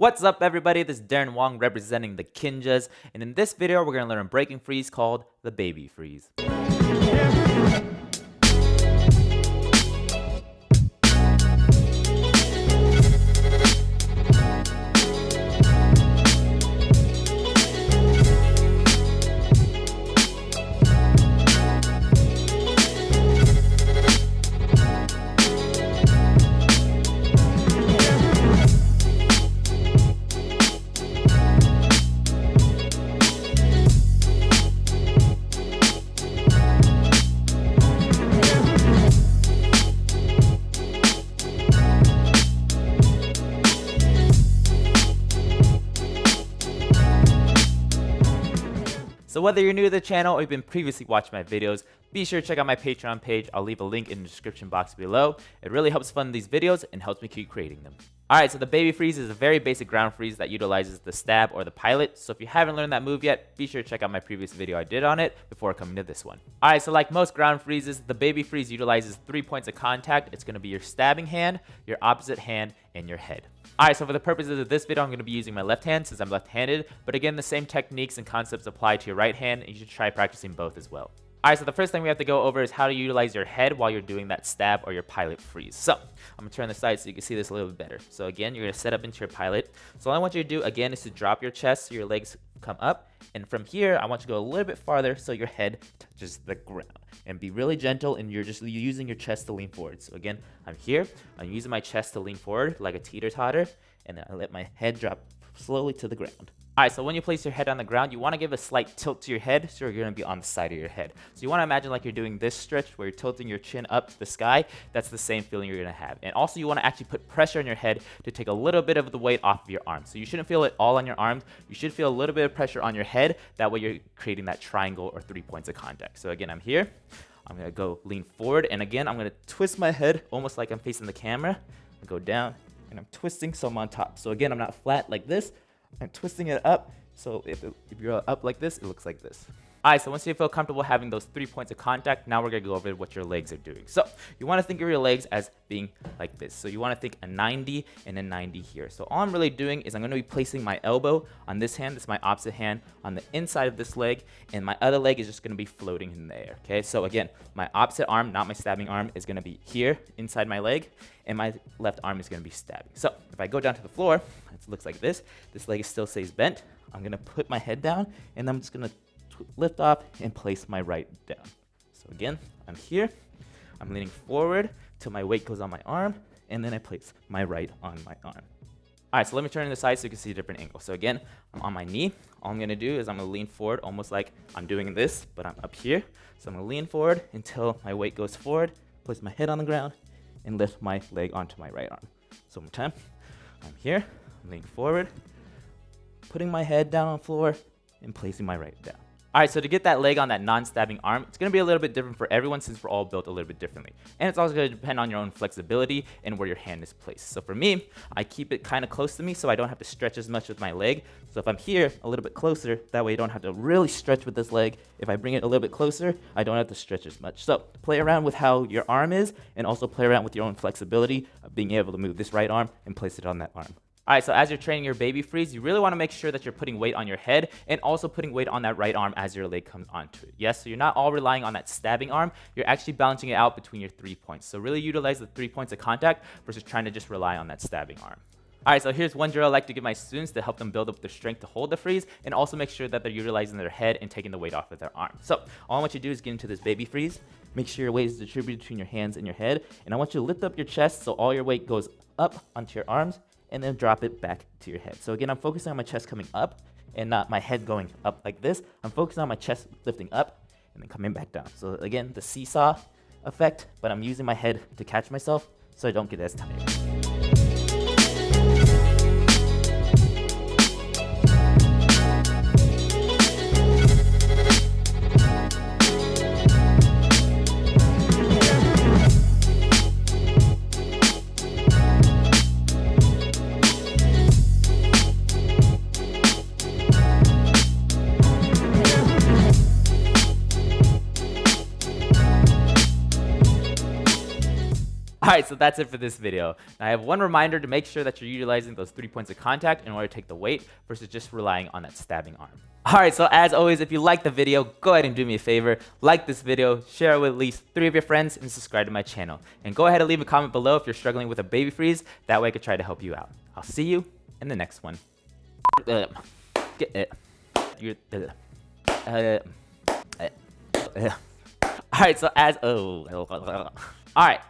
What's up, everybody? This is Darren Wong representing the Kinjas, and in this video we're going to learn a breaking freeze called the baby freeze. So whether you're new to the channel or you've been previously watching my videos, be sure to check out my Patreon page. I'll leave a link in the description box below. It really helps fund these videos and helps me keep creating them. Alright, so the baby freeze is a very basic ground freeze that utilizes the stab or the pilot. So if you haven't learned that move yet, be sure to check out my previous video I did on it before coming to this one. Alright, so like most ground freezes, the baby freeze utilizes 3 points of contact. It's going to be your stabbing hand, your opposite hand, and your head. Alright, so for the purposes of this video, I'm going to be using my left hand since I'm left-handed. But again, the same techniques and concepts apply to your right hand, and you should try practicing both as well. Alright, so the first thing we have to go over is how to utilize your head while you're doing that stab or your pilot freeze. So, I'm going to turn the side so you can see this a little bit better. So again, you're going to set up into your pilot. So all I want you to do, again, is to drop your chest so your legs come up. And from here, I want you to go a little bit farther so your head touches the ground. And be really gentle, and you're using your chest to lean forward. So again, I'm here. I'm using my chest to lean forward like a teeter-totter. And then I let my head drop slowly to the ground. Alright, so when you place your head on the ground, you want to give a slight tilt to your head, so you're going to be on the side of your head. So you want to imagine like you're doing this stretch where you're tilting your chin up to the sky. That's the same feeling you're going to have. And also you want to actually put pressure on your head to take a little bit of the weight off of your arms. So you shouldn't feel it all on your arms. You should feel a little bit of pressure on your head. That way you're creating that triangle or 3 points of contact. So again, I'm here. I'm going to go lean forward. And again, I'm going to twist my head almost like I'm facing the camera. I go down and I'm twisting so I'm on top. So again, I'm not flat like this. I'm twisting it up. So if you're up like this, it looks like this. Alright, so once you feel comfortable having those 3 points of contact, now we're going to go over what your legs are doing. So you want to think of your legs as being like this. So you want to think a 90 and a 90 here. So all I'm really doing is I'm going to be placing my elbow on this hand, this is my opposite hand, on the inside of this leg, and my other leg is just going to be floating in the air. Okay, so again, my opposite arm, not my stabbing arm, is going to be here inside my leg, and my left arm is going to be stabbing. So if I go down to the floor, it looks like this. This leg still stays bent. I'm going to put my head down, and I'm just going to lift off and place my right down. So again, I'm here. I'm leaning forward till my weight goes on my arm, and then I place my right on my arm. Alright, so let me turn to the side so you can see a different angle. So again, I'm on my knee. All I'm going to do is I'm going to lean forward almost like I'm doing this, but I'm up here. So I'm going to lean forward until my weight goes forward, place my head on the ground, and lift my leg onto my right arm. So one more time. I'm here. I'm leaning forward, putting my head down on the floor, and placing my right down. Alright, so to get that leg on that non-stabbing arm, it's going to be a little bit different for everyone since we're all built a little bit differently. And it's also going to depend on your own flexibility and where your hand is placed. So for me, I keep it kind of close to me so I don't have to stretch as much with my leg. So if I'm here a little bit closer, that way I don't have to really stretch with this leg. If I bring it a little bit closer, I don't have to stretch as much. So play around with how your arm is, and also play around with your own flexibility of being able to move this right arm and place it on that arm. Alright, so as you're training your baby freeze, you really want to make sure that you're putting weight on your head and also putting weight on that right arm as your leg comes onto it. Yes, so you're not all relying on that stabbing arm, you're actually balancing it out between your 3 points. So really utilize the 3 points of contact versus trying to just rely on that stabbing arm. Alright, so here's one drill I like to give my students to help them build up their strength to hold the freeze and also make sure that they're utilizing their head and taking the weight off of their arm. So all I want you to do is get into this baby freeze. Make sure your weight is distributed between your hands and your head. And I want you to lift up your chest so all your weight goes up onto your arms, and then drop it back to your head. So again, I'm focusing on my chest coming up and not my head going up like this. I'm focusing on my chest lifting up and then coming back down. So again, the seesaw effect, but I'm using my head to catch myself so I don't get as tired. Alright, so that's it for this video. Now I have one reminder to make sure that you're utilizing those 3 points of contact in order to take the weight versus just relying on that stabbing arm. Alright, so as always, if you liked the video, go ahead and do me a favor. Like this video, share it with at least 3 of your friends, and subscribe to my channel. And go ahead and leave a comment below if you're struggling with a baby freeze. That way I could try to help you out. I'll see you in the next one. Alright, so as... Alright.